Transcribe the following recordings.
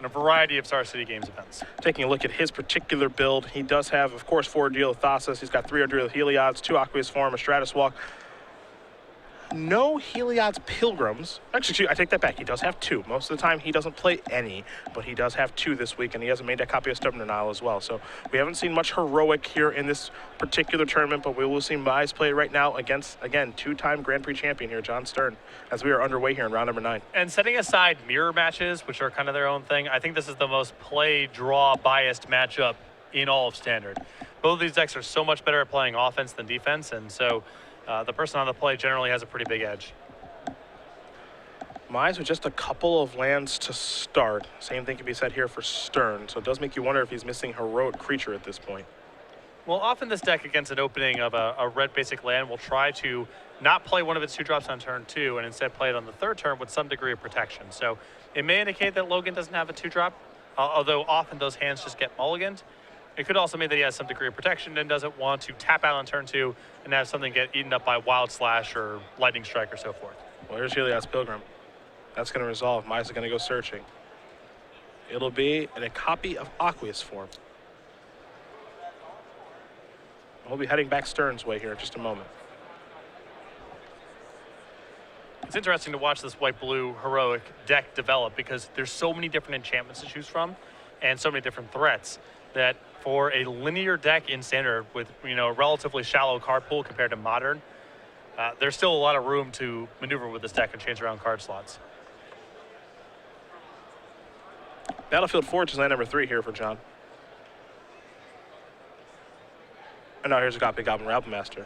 in a variety of Star City Games events. Taking a look at his particular build, he does have, of course, 4 Deal Thassa's. He's got 3 Deal Heliod's, 2 Aqueous Form, a Stratus Walk. No Heliod's Pilgrims. Actually, I take that back. He does have 2. Most of the time, he doesn't play any, but he does have 2 this week, and he has a main deck copy of Stubborn Denial as well. So we haven't seen much heroic here in this particular tournament, but we will see Mize play right now against, again, 2-time Grand Prix champion here, John Stern, as we are underway here in round number 9. And setting aside mirror matches, which are kind of their own thing, I think this is the most play-draw-biased matchup in all of Standard. Both of these decks are so much better at playing offense than defense, and so the person on the play generally has a pretty big edge. Mize with just a couple of lands to start. Same thing can be said here for Stern, so it does make you wonder if he's missing heroic creature at this point. Well, often this deck against an opening of a red basic land will try to not play one of its 2 drops on turn 2 and instead play it on the 3rd turn with some degree of protection. So it may indicate that Logan doesn't have a 2-drop, although often those hands just get mulliganed. It could also mean that he has some degree of protection and doesn't want to tap out on turn 2 and have something get eaten up by Wild Slash or Lightning Strike or so forth. Well, here's Heliod's Pilgrim. That's going to resolve. Mize is going to go searching. It'll be in a copy of Aqueous Form. We'll be heading back Stern's way here in just a moment. It's interesting to watch this white-blue heroic deck develop because there's so many different enchantments to choose from and so many different threats that for a linear deck in Standard with, you know, a relatively shallow card pool compared to Modern, there's still a lot of room to maneuver with this deck and change around card slots. Battlefield Forge is land number 3 here for John. And now here's a copy of Goblin Rabble Master.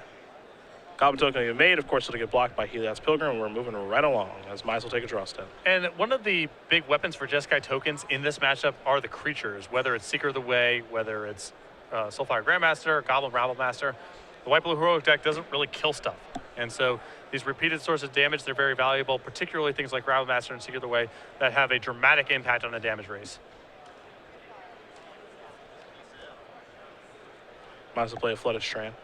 Goblin token will be made. Of course, it'll get blocked by Heliod's Pilgrim, and we're moving right along as Mize will take a draw step. And one of the big weapons for Jeskai tokens in this matchup are the creatures, whether it's Seeker of the Way, whether it's Soulfire Grandmaster, Goblin Rabble Master. The white-blue heroic deck doesn't really kill stuff. And so these repeated sources of damage, they're very valuable, particularly things like Rabble Master and Seeker of the Way that have a dramatic impact on a damage race. Mize will play a Flooded Strand.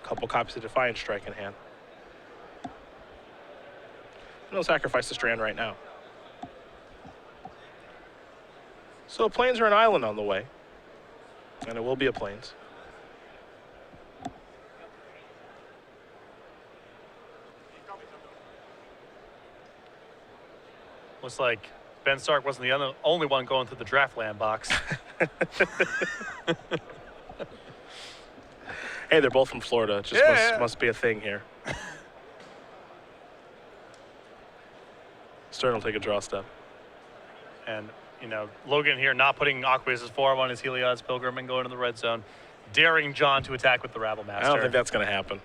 A couple copies of Defiant Strike in hand. And he'll sacrifice the Strand right now. So Plains are an island on the way. And it will be a Plains. Looks like Ben Stark wasn't the only one going through the draft land box. Hey, they're both from Florida. It just must be a thing here. Stern will take a draw step. And, you know, Logan here not putting Aqueous' Form on his Heliod's Pilgrim and going to the red zone, daring John to attack with the Rabble Master. I don't think that's going to happen.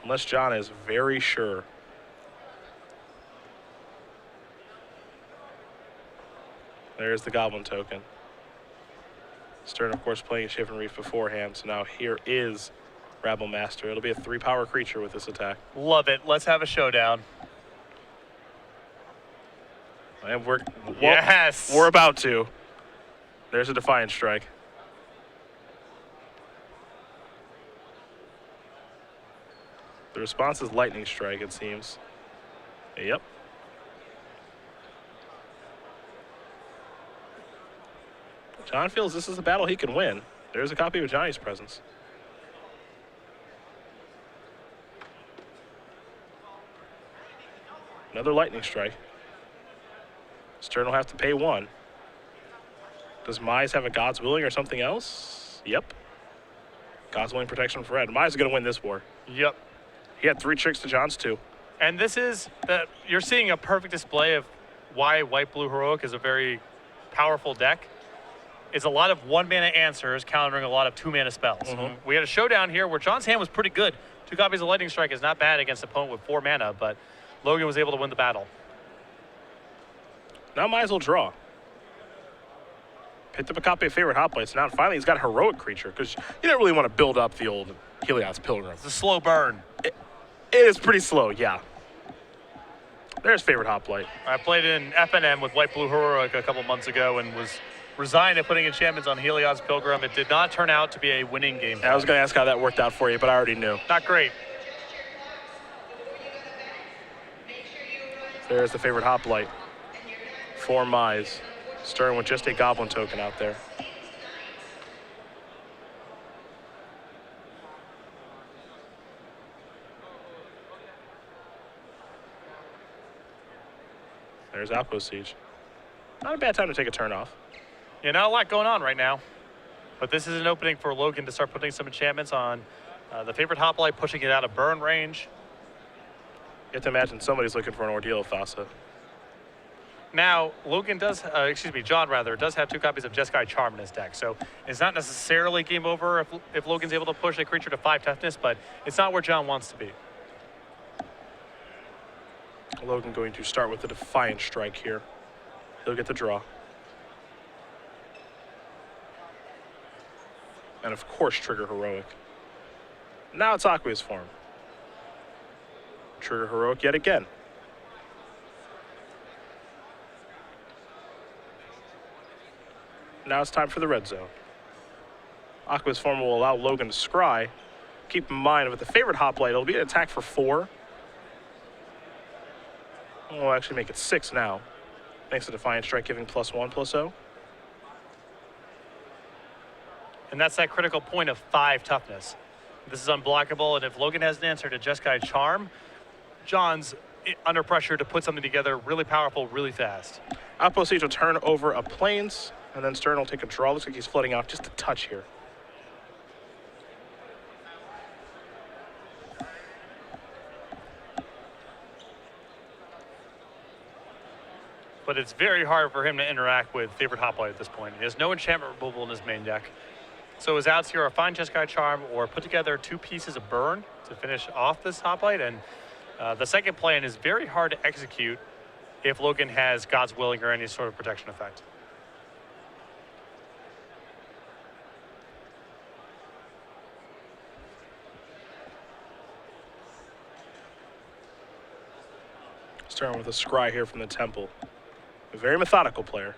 Unless John is very sure. There's the Goblin token. Stern, of course, playing Shivan Reef beforehand, so now here is Rabble Master. It'll be a 3-power creature with this attack. Love it. Let's have a showdown. And yes! We're about to. There's a Defiant Strike. The response is Lightning Strike, it seems. Yep. John feels this is a battle he can win. There's a copy of Johnny's Presence. Another Lightning Strike. Stern will have to pay 1. Does Mize have a God's Willing or something else? Yep. God's Willing protection for red. Mize is going to win this war. Yep. He had 3 tricks to John's 2. And this is, you're seeing a perfect display of why white-blue heroic is a very powerful deck. It's a lot of 1-mana answers countering a lot of 2-mana spells. Mm-hmm. We had a showdown here where John's hand was pretty good. 2 copies of Lightning Strike is not bad against an opponent with 4 mana, but Logan was able to win the battle. Now Mize will draw. Picked up a copy of Favorite Hot Plates. Now finally he's got a heroic creature because you don't really want to build up the old Heliod's Pilgrim. It's a slow burn. It is pretty slow, yeah. There's Favorite Hot Plate. I played in FNM with white-blue heroic a couple months ago and was resigned at putting enchantments on Heliod's Pilgrim. It did not turn out to be a winning game. I was going to ask how that worked out for you, but I already knew. Not great. There's the favorite hoplite for Mize. Stern with just a goblin token out there. There's Outpost Siege. Not a bad time to take a turn off. Yeah, not a lot going on right now. But this is an opening for Logan to start putting some enchantments on the favorite hoplite, pushing it out of burn range. You have to imagine somebody's looking for an Ordeal of Thassa. Now, Logan does, John rather, does have 2 copies of Jeskai Charm in his deck. So it's not necessarily game over if Logan's able to push a creature to 5 toughness, but it's not where John wants to be. Logan going to start with a Defiant Strike here. He'll get the draw. And of course, trigger Heroic. Now it's Aqua's form. Trigger Heroic yet again. Now it's time for the red zone. Aqua's form will allow Logan to scry. Keep in mind, with the favorite hoplite, it'll be an attack for 4. We'll actually make it 6 now. Thanks to Defiant Strike giving +1/+0. And that's that critical point of 5 toughness. This is unblockable, and if Logan has an answer to Jeskai Charm, John's under pressure to put something together really powerful, really fast. Outpost Siege will turn over a Plains, and then Stern will take a draw. Looks like he's flooding out just a touch here. But it's very hard for him to interact with favorite hoplite at this point. He has no enchantment removal in his main deck. So his outs here are find Jeskai Charm or put together 2 pieces of burn to finish off this hoplite. And the second plan is very hard to execute if Logan has God's Willing or any sort of protection effect. Stern with a scry here from the Temple. A very methodical player.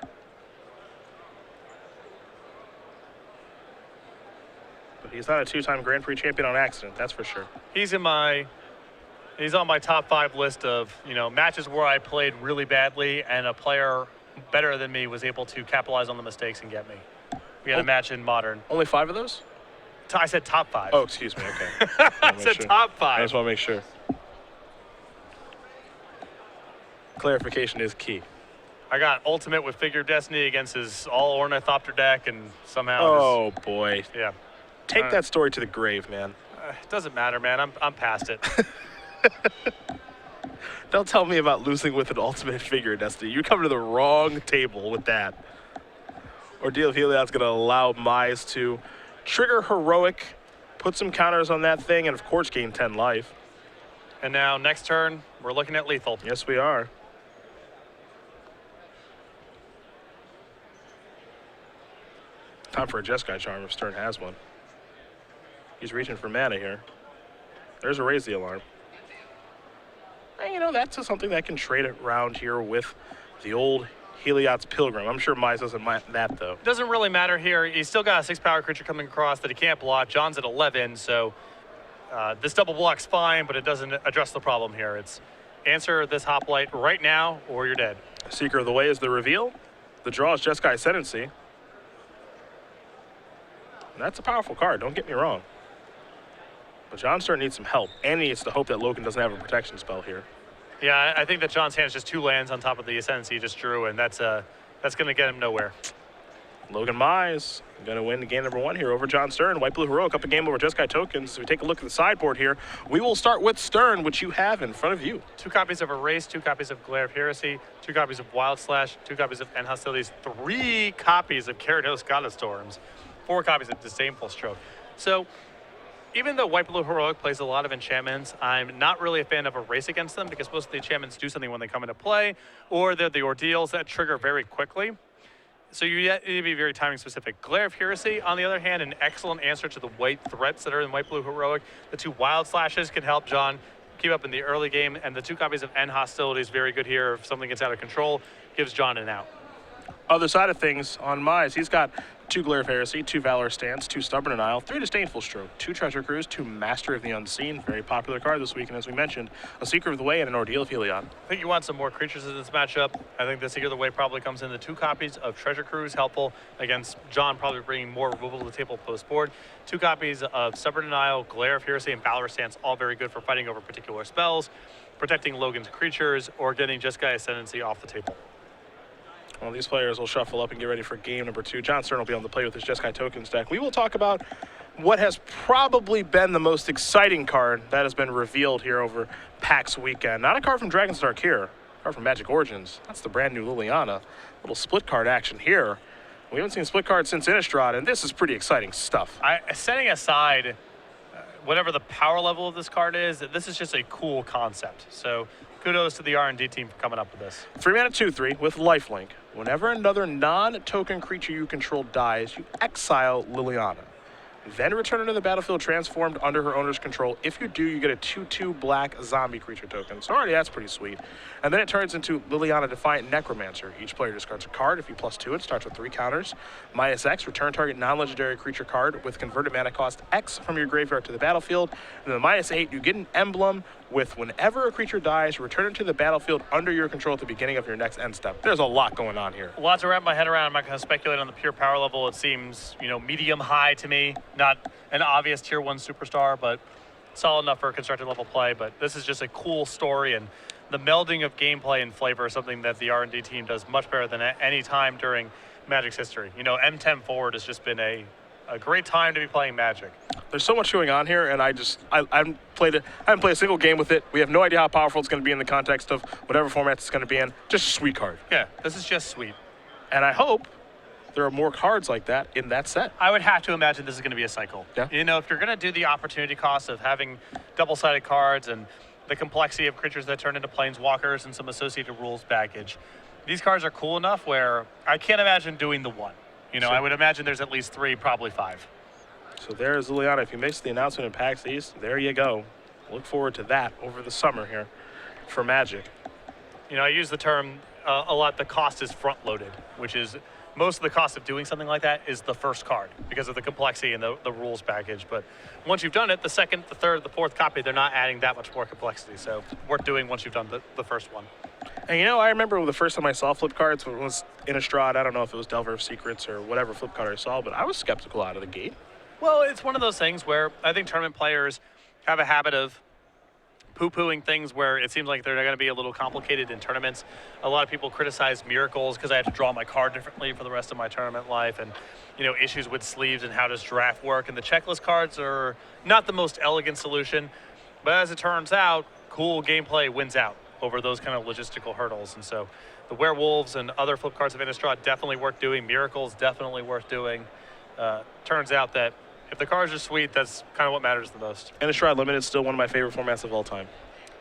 But he's not a 2-time Grand Prix champion on accident, that's for sure. He's on my top 5 list of, matches where I played really badly and a player better than me was able to capitalize on the mistakes and get me. We had a match in Modern. Only 5 of those? I said top 5. Oh, excuse me, okay. I said top 5. I just want to make sure. Clarification is key. I got Ultimate with Figure of Destiny against his all Ornithopter deck, and somehow. Oh boy. Yeah. Take that story to the grave, man. It doesn't matter, man. I'm past it. Don't tell me about losing with an Ultimate Figure of Destiny. You come to the wrong table with that. Ordeal of Heliod's going to allow Mize to trigger Heroic, put some counters on that thing, and of course gain 10 life. And now next turn, we're looking at lethal. Yes, we are. Time for a Jeskai Charm if Stern has one. He's reaching for mana here. There's a Raise the Alarm. And, that's something that can trade around here with the old Heliod's Pilgrim. I'm sure Mize doesn't mind that, though. It doesn't really matter here. He's still got a 6-power creature coming across that he can't block. John's at 11, so this double block's fine, but it doesn't address the problem here. It's answer this hoplite right now, or you're dead. Seeker of the Way is the reveal. The draw is Jeskai Ascendancy. And that's a powerful card, don't get me wrong. But John Stern needs some help, and he needs to hope that Logan doesn't have a protection spell here. Yeah, I think that John's hand is just 2 lands on top of the Ascendancy he just drew, and that's going to get him nowhere. Logan Mize going to win game number 1 here over John Stern. White Blue Heroic up a game over Jeskai tokens. So we take a look at the sideboard here. We will start with Stern, which you have in front of you. 2 copies of Erase, 2 copies of Glare of Heresy, 2 copies of Wild Slash, 2 copies of End Hostilities, 3 copies of Gyarados God of Storms, 4 copies of Disdainful Stroke. So even though White Blue Heroic plays a lot of enchantments, I'm not really a fan of Erase against them because most of the enchantments do something when they come into play, or they're the ordeals that trigger very quickly. So you need to be very timing specific. Glare of Heresy, on the other hand, an excellent answer to the white threats that are in White Blue Heroic. The 2 Wild Slashes can help John keep up in the early game, and the 2 copies of End Hostilities very good here. If something gets out of control, gives John an out. Other side of things on Mize, he's got 2 Glare of Heresy, 2 Valor Stance, 2 Stubborn Denial, 3 Disdainful Stroke, 2 Treasure Cruise, 2 Master of the Unseen, very popular card this week, and as we mentioned, a Seeker of the Way and an Ordeal of Heliod. I think you want some more creatures in this matchup. I think the Seeker of the Way probably comes in the 2 copies of Treasure Cruise, helpful against John, probably bringing more removal to the table post-board. 2 copies of Stubborn Denial, Glare of Heresy, and Valor Stance, all very good for fighting over particular spells, protecting Logan's creatures, or getting Jeskai Ascendancy off the table. Well, these players will shuffle up and get ready for game number 2. John Stern will be able to play with his Jeskai Tokens deck. We will talk about what has probably been the most exciting card that has been revealed here over PAX weekend. Not a card from Dragon's Dark here, a card from Magic Origins. That's the brand new Liliana. Little split card action here. We haven't seen split cards since Innistrad, and this is pretty exciting stuff. Setting aside whatever the power level of this card is, this is just a cool concept. So kudos to the R&D team for coming up with this. 3 mana 2/3 with lifelink. Whenever another non-token creature you control dies, you exile Liliana. Then return her to the battlefield transformed under her owner's control. If you do, you get a 2/2 black zombie creature token. So already that's pretty sweet. And then it turns into Liliana Defiant Necromancer. Each player discards a card. If you +2 it, starts with 3 counters. -X, return target non-legendary creature card with converted mana cost X from your graveyard to the battlefield. And then -8, you get an emblem with whenever a creature dies, return it to the battlefield under your control at the beginning of your next end step. There's a lot going on here. Lots to wrap my head around. I'm not going to speculate on the pure power level. It seems, medium high to me. Not an obvious tier 1 superstar, but solid enough for constructed level play. But this is just a cool story, and the melding of gameplay and flavor is something that the R&D team does much better than at any time during Magic's history. M10 forward has just been a great time to be playing Magic. There's so much going on here, and I haven't played a single game with it. We have no idea how powerful it's going to be in the context of whatever format it's going to be in. Just a sweet card. Yeah, this is just sweet. And I hope there are more cards like that in that set. I would have to imagine this is going to be a cycle. Yeah. If you're going to do the opportunity cost of having double-sided cards and the complexity of creatures that turn into planeswalkers and some associated rules baggage, these cards are cool enough where I can't imagine doing the one. I would imagine there's at least 3, probably 5. So there's Liliana. If you missed the announcement in PAX East, there you go. Look forward to that over the summer here for Magic. I use the term a lot, the cost is front-loaded, which is most of the cost of doing something like that is the first card because of the complexity and the rules package. But once you've done it, the second, the third, the fourth copy, they're not adding that much more complexity. So worth doing once you've done the first one. And I remember the first time I saw flip cards was Innistrad. I don't know if it was Delver of Secrets or whatever flip card I saw, but I was skeptical out of the gate. Well, it's one of those things where I think tournament players have a habit of poo-pooing things where it seems like they're going to be a little complicated in tournaments. A lot of people criticize Miracles because I have to draw my card differently for the rest of my tournament life, and issues with sleeves and how does draft work. And the checklist cards are not the most elegant solution, but as it turns out, cool gameplay wins out over those kind of logistical hurdles. And so the Werewolves and other flip cards of Innistrad definitely worth doing. Miracles definitely worth doing. Turns out that if the cards are sweet, that's kind of what matters the most. Innistrad Limited is still one of my favorite formats of all time.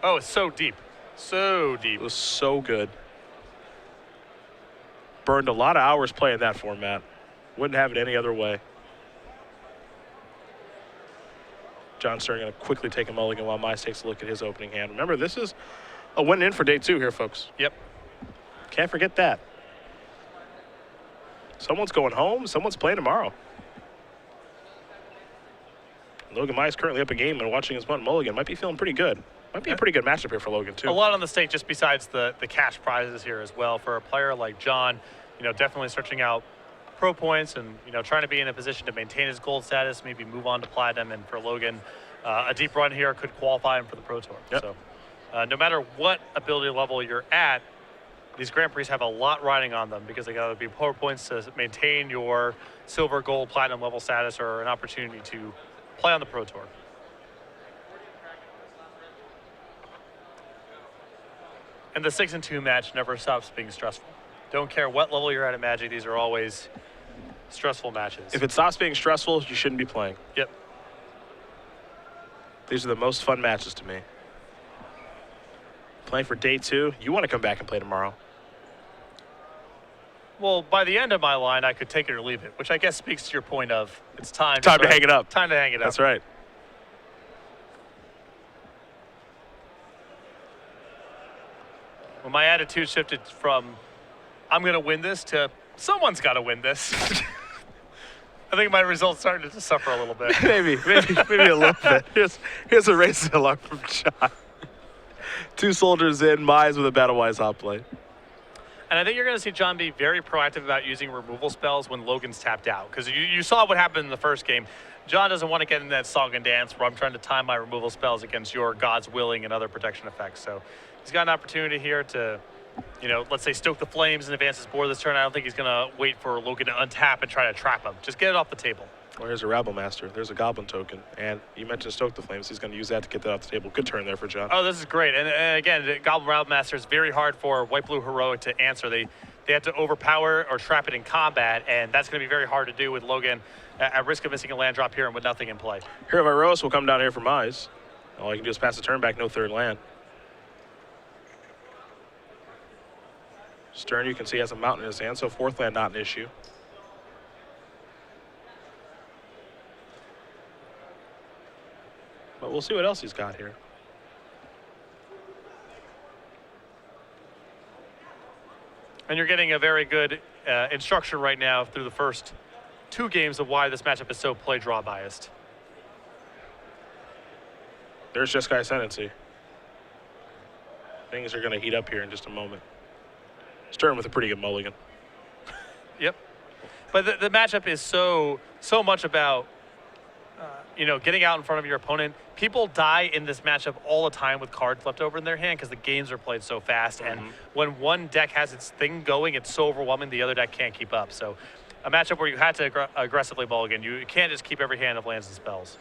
Oh, it's so deep. So deep. It was so good. Burned a lot of hours playing that format. Wouldn't have it any other way. John Stern going to quickly take a mulligan while Mize takes a look at his opening hand. Remember, this is a win-in for day 2 here, folks. Yep. Can't forget that. Someone's going home. Someone's playing tomorrow. Logan Mize currently up a game and watching his bunt mulligan. Might be feeling pretty good. Might be a pretty good matchup here for Logan, too. A lot on the stake just besides the cash prizes here as well. For a player like John, definitely searching out pro points and, trying to be in a position to maintain his gold status, maybe move on to platinum. And for Logan, a deep run here could qualify him for the Pro Tour. Yep. So no matter what ability level you're at, these Grand Prix have a lot riding on them because they got to be power points to maintain your silver, gold, platinum level status or an opportunity to play on the Pro Tour. And the 6-2 match never stops being stressful. Don't care what level you're at Magic, these are always stressful matches. If it stops being stressful, you shouldn't be playing. Yep. These are the most fun matches to me. Playing for day 2, you want to come back and play tomorrow. Well, by the end of my line, I could take it or leave it, which I guess speaks to your point of it's time to hang it up. Time to hang it up. That's right. Well, my attitude shifted from I'm going to win this to someone's got to win this. I think my results starting to suffer a little bit. maybe a little bit. Here's a racing along from John. 2 soldiers in, Mize with a battle-wise hot play. And I think you're going to see John be very proactive about using removal spells when Logan's tapped out. Because you saw what happened in the first game. John doesn't want to get in that song and dance where I'm trying to time my removal spells against your God's Willing and other protection effects. So he's got an opportunity here to, let's say stoke the flames and advance his board this turn. I don't think he's going to wait for Logan to untap and try to trap him. Just get it off the table. Well, here's a Rabble Master. There's a Goblin token. And you mentioned Stoke the Flames. He's going to use that to get that off the table. Good turn there for John. Oh, this is great. And again, the Goblin Rabble Master is very hard for White Blue Heroic to answer. They have to overpower or trap it in combat, and that's going to be very hard to do with Logan at risk of missing a land drop here and with nothing in play. Hero of Iroas will come down here for Mize. All you can do is pass the turn back, no 3rd land. Stern, you can see, has a mountain in his hand, so 4th land not an issue. But we'll see what else he's got here. And you're getting a very good instruction right now through the first 2 games of why this matchup is so play-draw biased. There's Jeskai Ascendancy. Things are going to heat up here in just a moment. Stern with a pretty good mulligan. Yep. But the matchup is so much about getting out in front of your opponent. People die in this matchup all the time with cards left over in their hand because the games are played so fast. And when one deck has its thing going, it's so overwhelming the other deck can't keep up. So a matchup where you had to aggressively mulligan. You can't just keep every hand of lands and spells.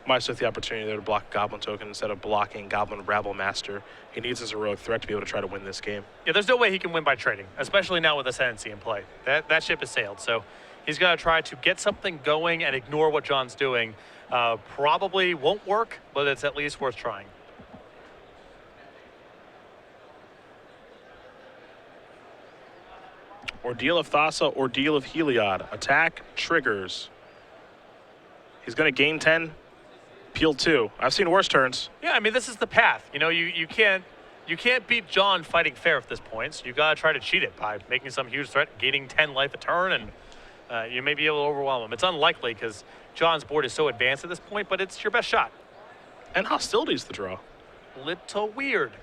Mize took the opportunity there to block Goblin token instead of blocking Goblin Rabble Master. He needs his heroic threat to be able to try to win this game. Yeah, there's no way he can win by trading, especially now with Ascendancy in play. That ship has sailed. So he's got to try to get something going and ignore what John's doing. Probably won't work, but it's at least worth trying. Ordeal of Thassa, Ordeal of Heliod. Attack, triggers. He's going to gain 10, peel 2. I've seen worse turns. Yeah, I mean, this is the path. You can't beat John fighting fair at this point, so you got to try to cheat it by making some huge threat, gaining 10 life a turn, and you may be able to overwhelm him. It's unlikely because John's board is so advanced at this point, but it's your best shot. And Hostility's the draw. Little weird.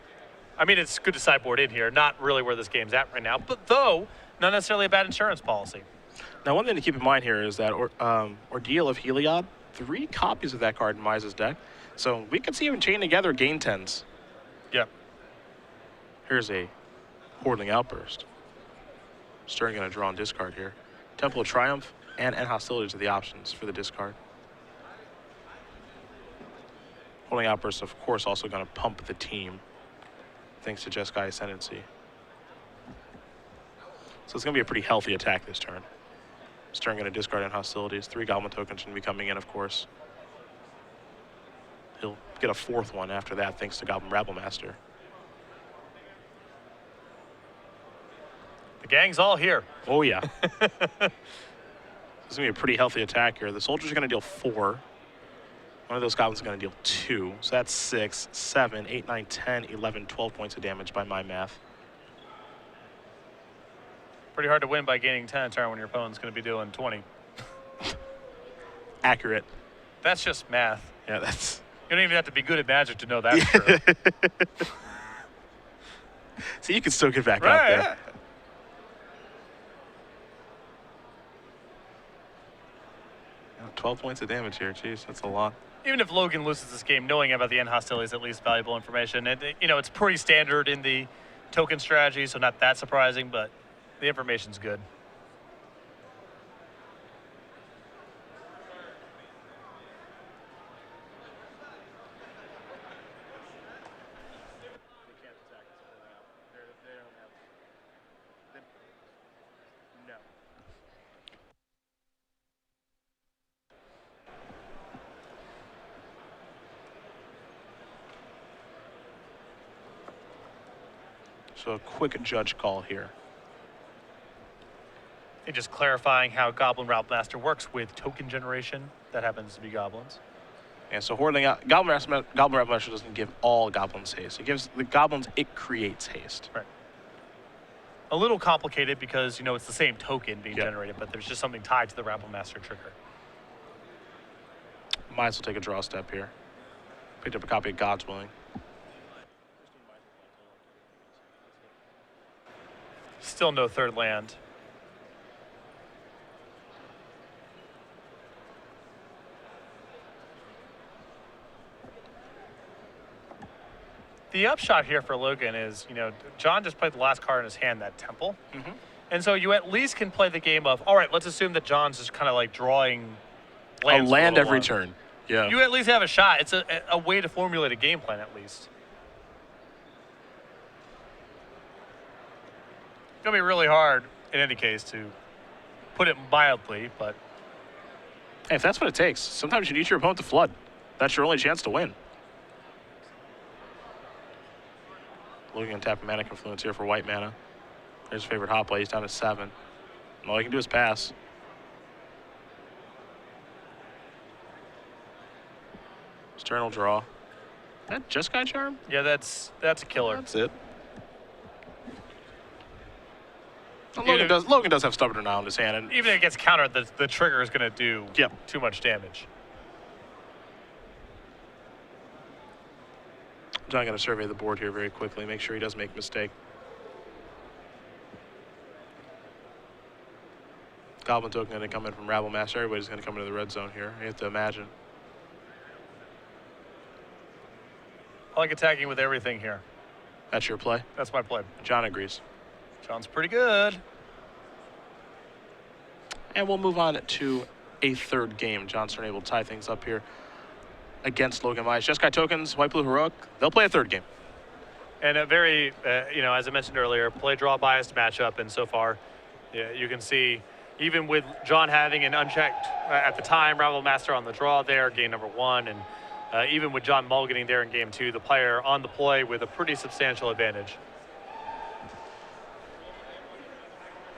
I mean, it's good to sideboard in here. Not really where this game's at right now, but though, not necessarily a bad insurance policy. Now, one thing to keep in mind here is that Ordeal of Heliod, 3 copies of that card in Mize's deck. So we could see him chain together gain 10s. Yep. Here's a Hordling Outburst. Stern going to draw and discard here. Temple of Triumph and Hostilities are the options for the discard. Hordling Outburst, of course, also going to pump the team, thanks to Jeskai Ascendancy. So it's going to be a pretty healthy attack this turn. Stern going to discard in Hostilities. 3 Goblin tokens should be coming in, of course. He'll get a 4th one after that, thanks to Goblin Rabble Master. The gang's all here. Oh, yeah. This is going to be a pretty healthy attack here. The soldiers are going to deal 4. One of those goblins is going to deal 2. So that's 6, 7, 8, 9, 10, 11, 12 points of damage by my math. Pretty hard to win by gaining 10 a turn when your opponent's going to be doing 20. Accurate. That's just math. Yeah, that's... You don't even have to be good at Magic to know that's true. So you can still get back out there. 12 points of damage here. Jeez, that's a lot. Even if Logan loses this game, knowing about the end hostility is at least valuable information. And, it's pretty standard in the token strategy, so not that surprising, but the information's good. So a quick judge call here. And just clarifying how Goblin Route Master works with token generation. That happens to be goblins. And so Goblin Route Master doesn't give all goblins haste. It gives the goblins, it creates haste. Right. A little complicated because, it's the same token being generated, but there's just something tied to the Rabble Master trigger. Mize will take a draw step here. Picked up a copy of God's Willing. Still no third land. The upshot here for Logan is, John just played the last card in his hand, that Temple. Mm-hmm. And so you at least can play the game of, all right, let's assume that John's just kind of like drawing A lands land for a every little while. turn. Yeah. You at least have a shot. It's a way to formulate a game plan at least. It's going to be really hard in any case to put it mildly, but Hey, if that's what it takes, sometimes you need your opponent to flood. That's your only chance to win. Logan can tap a Mana Confluence here for white mana. There's his favorite hot play. He's down to 7. And all he can do is pass. Sternal draw. That just Sky Charm? yeah, that's a killer. That's it. Well, Logan does have Stubborn Denial in his hand. And Even if it gets countered, the trigger is going to do Yep. too much damage. John going to survey the board here very quickly, make sure he doesn't make a mistake. Goblin Token going to come in from Rabble Master. Everybody's going to come into the red zone here. You have to imagine. I like attacking with everything here. That's your play. That's my play. John agrees. John's pretty good. And we'll move on to a third game. John's turn able to tie things up here against Logan Mize. Jeskai Tokens, White Blue Heroic, they'll play a third game. And a very, as I mentioned earlier, play draw biased matchup. And so far, you can see, even with John having an unchecked, at the time, Rabble Master on the draw there, game number 1. And even with John mulliganing there in game 2, the player on the play with a pretty substantial advantage.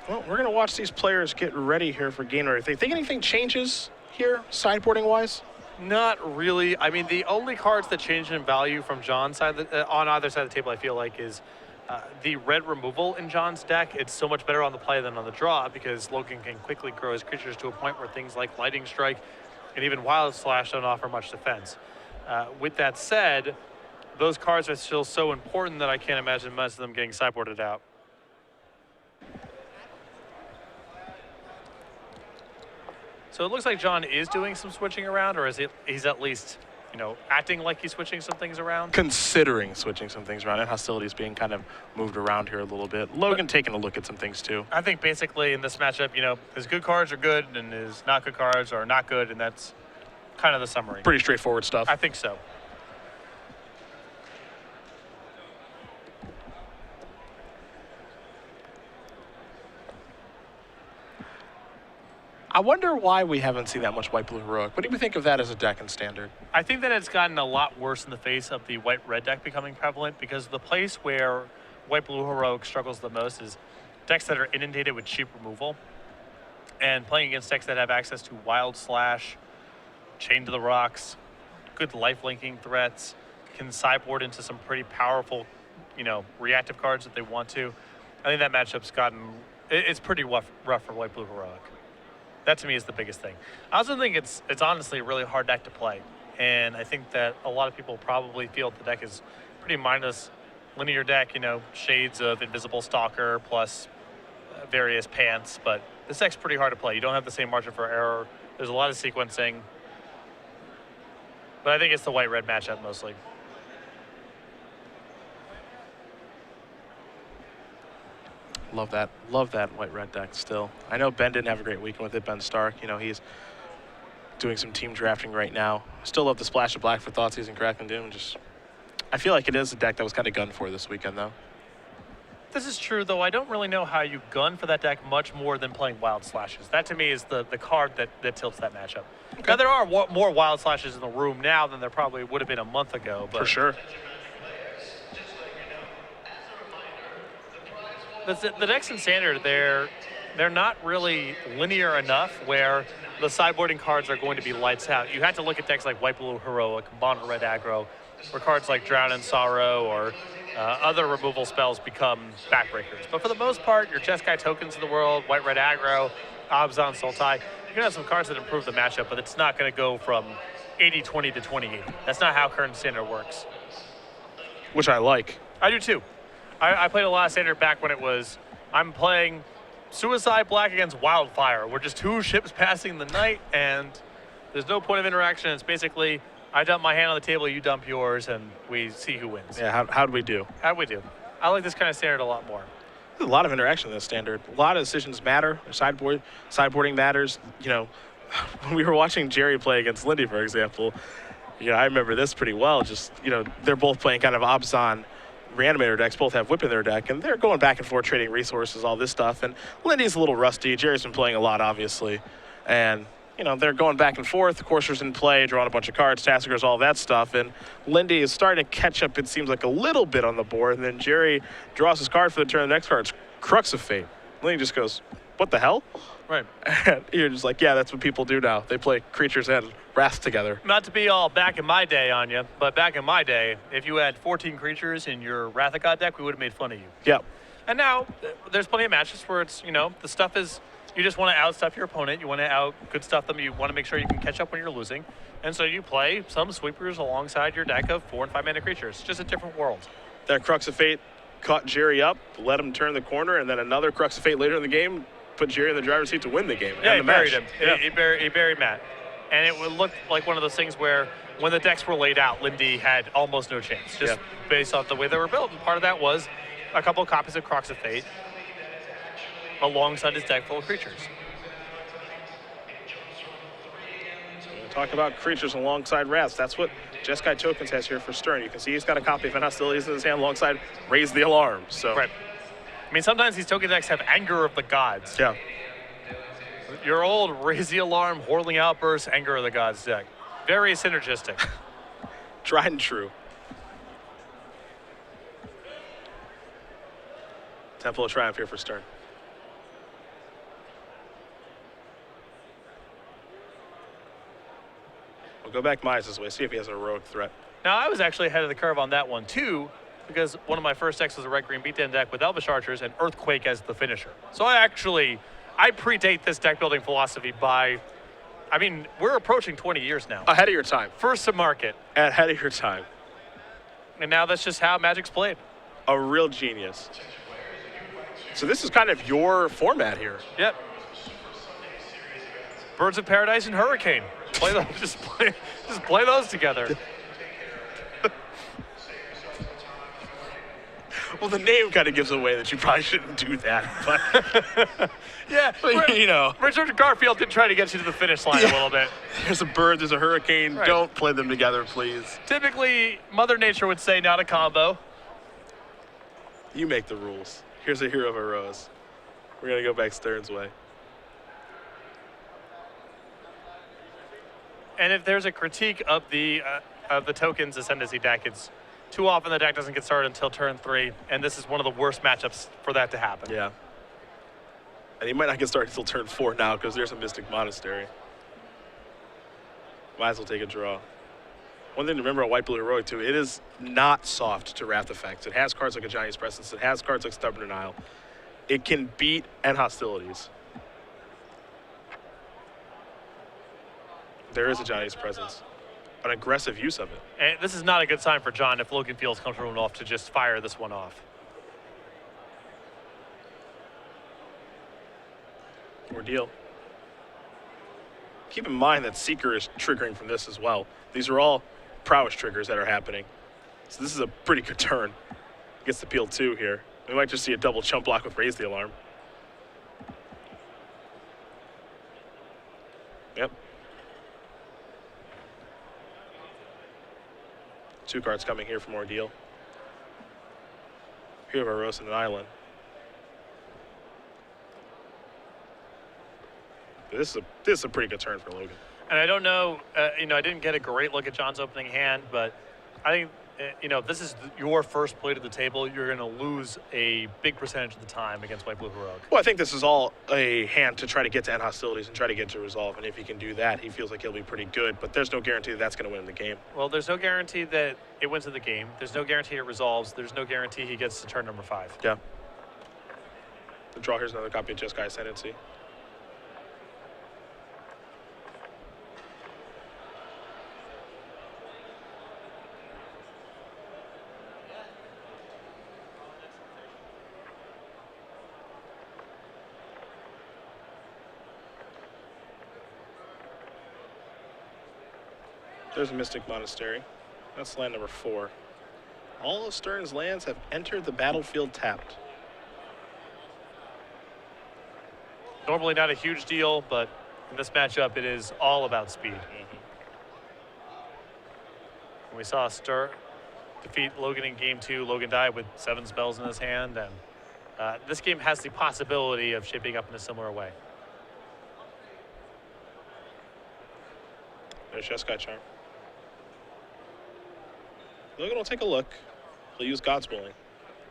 Well, we're going to watch these players get ready here for game number 3. Think anything changes here, sideboarding-wise? Not really. I mean, the only cards that change in value from John's side, on either side of the table, I feel like, is the red removal in John's deck. It's so much better on the play than on the draw because Logan can quickly grow his creatures to a point where things like Lightning Strike and even Wild Slash don't offer much defense. With that said, those cards are still so important that I can't imagine most of them getting sideboarded out. So it looks like John is doing some switching around, or he's at least, acting like he's switching some things around? Considering switching some things around, and hostilities being kind of moved around here a little bit. Logan taking a look at some things too. I think basically in this matchup, his good cards are good and his not good cards are not good, and that's kind of the summary. Pretty straightforward stuff. I think so. I wonder why we haven't seen that much White Blue Heroic. What do you think of that as a deck in Standard? I think that it's gotten a lot worse in the face of the white-red deck becoming prevalent because the place where white-blue heroic struggles the most is decks that are inundated with cheap removal and playing against decks that have access to Wild Slash, Chain to the Rocks, good life-linking threats, can sideboard into some pretty powerful, reactive cards if they want to. I think that matchup's it's pretty rough for white-blue heroic. That to me is the biggest thing. I also think it's honestly a really hard deck to play. And I think that a lot of people probably feel the deck is pretty mindless linear deck, shades of Invisible Stalker plus various pants. But this deck's pretty hard to play. You don't have the same margin for error. There's a lot of sequencing. But I think it's the white-red matchup mostly. Love that white-red deck still. I know Ben didn't have a great weekend with it, Ben Stark. He's doing some team drafting right now. Still love the splash of black for Thoughtseize and Crackling Doom. I feel like it is a deck that was kind of gunned for this weekend, though. This is true, though. I don't really know how you gun for that deck much more than playing Wild Slashes. That, to me, is the card that tilts that matchup. Okay. Now, there are more Wild Slashes in the room now than there probably would have been a month ago. But for sure. The decks in Standard, they're not really linear enough where the sideboarding cards are going to be lights out. You have to look at decks like White Blue Heroic, Mono Red Aggro, where cards like Drown in Sorrow or other removal spells become backbreakers. But for the most part, your Jeskai Tokens of the world, White Red Aggro, Abzan Sultai, you're going to have some cards that improve the matchup, but it's not going to go from 80-20 to 20-80. That's not how current standard works. Which I like. I do too. I played a lot of standard back when it was, I'm playing Suicide Black against Wildfire. We're just two ships passing the night, and there's no point of interaction. It's basically, I dump my hand on the table, you dump yours, and we see who wins. Yeah, how'd we do? How'd we do? I like this kind of standard a lot more. There's a lot of interaction in this standard. A lot of decisions matter. Sideboarding matters. You know, when we were watching Jerry play against Lindy, for example, you know, I remember this pretty well. Just, you know, they're both playing kind of Abzan Reanimator decks, both have Whip in their deck, and they're going back and forth trading resources, all this stuff. And Lindy's a little rusty. Jerry's been playing a lot, obviously. And, you know, they're going back and forth. Courser's in play, drawing a bunch of cards, Tassigers, all that stuff. And Lindy is starting to catch up, it seems like, a little bit on the board. And then Jerry draws his card for the turn. The next card's Crux of Fate. Lindy just goes, what the hell? Right. And you're just like, yeah, that's what people do now. They play creatures and Wrath together. Not to be all back in my day on you, but back in my day, if you had 14 creatures in your Wrath of God deck, we would have made fun of you. Yeah. And now, there's plenty of matches where it's, you know, the stuff is, you just want to outstuff your opponent. You want to out-good stuff them. You want to make sure you can catch up when you're losing. And so you play some sweepers alongside your deck of 4- and 5-mana creatures. It's just a different world. That Crux of Fate caught Jerry up, let him turn the corner, and then another Crux of Fate later in the game put Jerry in the driver's seat to win the game. Yeah, and he the buried match. him. Yeah. He buried Matt. And it would look like one of those things where when the decks were laid out, Lindy had almost no chance, just based off the way they were built. And part of that was a couple of copies of Crux of Fate alongside his deck full of creatures. Talk about creatures alongside Wraths. That's what Jeskai Tokens has here for Stern. You can see he's got a copy of Hostilities in his hand alongside Raise the Alarm. So. Right. I mean, sometimes these token decks have Anger of the Gods. Yeah. Your old Raise the Alarm, Whirling Outburst, Anger of the Gods deck. Very synergistic. Tried and true. Temple of Triumph here for Stern. We'll go back Mize's way, see if he has a rogue threat. Now, I was actually ahead of the curve on that one, too, because one of my first decks was a red-green beatdown deck with Elvish Archers and Earthquake as the finisher. So I predate this deck building philosophy by, I mean, we're approaching 20 years now. Ahead of your time. First to market. Ahead of your time. And now that's just how Magic's played. A real genius. So this is kind of your format here. Yep. Birds of Paradise and Hurricane. Play those, just play those together. Well, the name kind of gives away that you probably shouldn't do that. But yeah, but, you know. Richard Garfield did try to get you to the finish line a little bit. There's a bird, there's a hurricane. Right. Don't play them together, please. Typically, Mother Nature would say not a combo. You make the rules. Here's a Hero of a Rose. We're going to go back Stern's way. And if there's a critique of the Tokens Ascendancy deck, it's too often the deck doesn't get started until turn 3, and this is one of the worst matchups for that to happen. Yeah. And he might not get started until turn 4 now because there's a Mystic Monastery. Might as well take a draw. One thing to remember about White Blue Heroic, too, it is not soft to Wrath effects. It has cards like Ajani's Presence. It has cards like Stubborn Denial. It can beat End Hostilities. There is Ajani's Presence. An aggressive use of it. And this is not a good sign for John if Logan feels comfortable enough to just fire this one off. Ordeal. Keep in mind that Seeker is triggering from this as well. These are all prowess triggers that are happening. So this is a pretty good turn. Gets the peel 2 here. We might just see a double chump block with Raise the Alarm. Yep. 2 cards coming here from Ordeal. Here we have a Rose and an Island. This is a pretty good turn for Logan. And I don't know, I didn't get a great look at John's opening hand, but I think, if this is your first play to the table, you're going to lose a big percentage of the time against White Blue Heroic. Well, I think this is all a hand to try to get to End Hostilities and try to get to Resolve. And if he can do that, he feels like he'll be pretty good. But there's no guarantee that that's going to win the game. Well, there's no guarantee that it wins in the game. There's no guarantee it resolves. There's no guarantee he gets to turn number 5. Yeah. The draw here's another copy of Jeskai Ascendancy. There's a Mystic Monastery. That's land number 4. All of Stern's lands have entered the battlefield tapped. Normally not a huge deal, but in this matchup, it is all about speed. And we saw Stern defeat Logan in game 2. Logan died with 7 spells in his hand, and this game has the possibility of shaping up in a similar way. There's Jeskai Charm. Logan will take a look. He'll use God's Willing.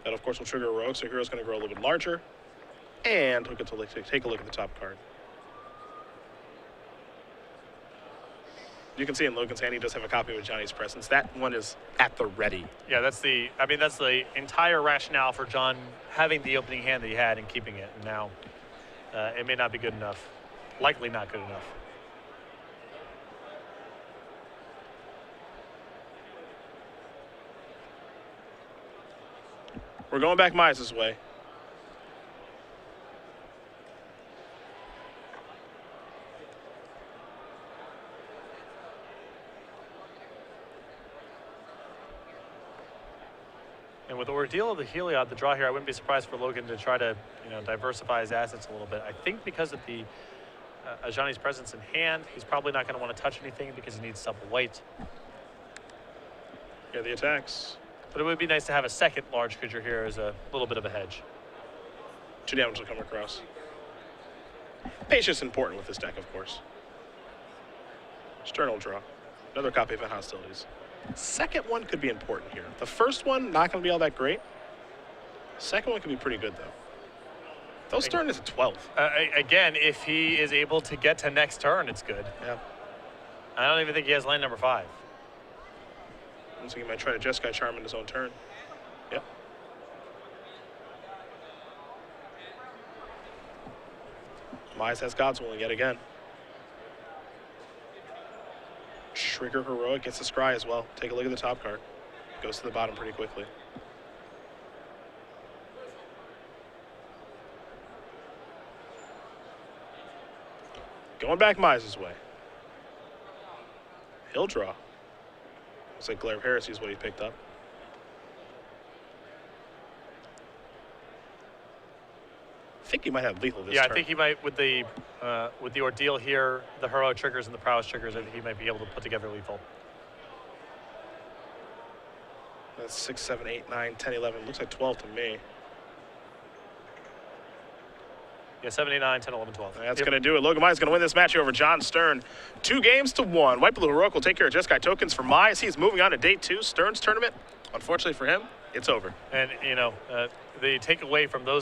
That, of course, will trigger a rogue, so Hero's going to grow a little bit larger. And he'll get to take a look at the top card. You can see in Logan's hand, he does have a copy of Johnny's Presence. That one is at the ready. Yeah, that's the entire rationale for John having the opening hand that he had and keeping it. And now it may not be good enough. Likely not good enough. We're going back Mize's way. And with the Ordeal of the Heliod, the draw here, I wouldn't be surprised for Logan to try to, diversify his assets a little bit. I think because of the Ajani's Presence in hand, he's probably not going to want to touch anything because he needs supple white. Yeah, the attacks. But it would be nice to have a second large creature here as a little bit of a hedge. 2 damage will come across. Patience is important with this deck, of course. Stern will draw. Another copy of Event Hostilities. Second one could be important here. The first one, not going to be all that great. Second one could be pretty good, though. Though Stern is a 12th. Again, if he is able to get to next turn, it's good. Yeah. I don't even think he has land number 5. So he might try to Jeskai Charm in his own turn. Yep. Mize has God's Willing yet again. Trigger Heroic gets the Scry as well. Take a look at the top card. Goes to the bottom pretty quickly. Going back Mize's way. He'll draw. Looks like Glare of Heresy is what he picked up. I think he might have lethal this turn. Yeah, I think he might with the Ordeal here, the Hero triggers and the Prowess triggers. I think he might be able to put together lethal. That's 6, 7, 8, 9, 10, 11. Looks like 12 to me. Yeah, 7, 8, 9, 10, 11, 12. That's going to do it. Logan Mize is going to win this match over John Stern. 2 games to 1. White Blue Heroic will take care of Jeskai tokens for Mize. He's moving on to day 2. Stern's tournament, unfortunately for him, it's over. And, the takeaway from those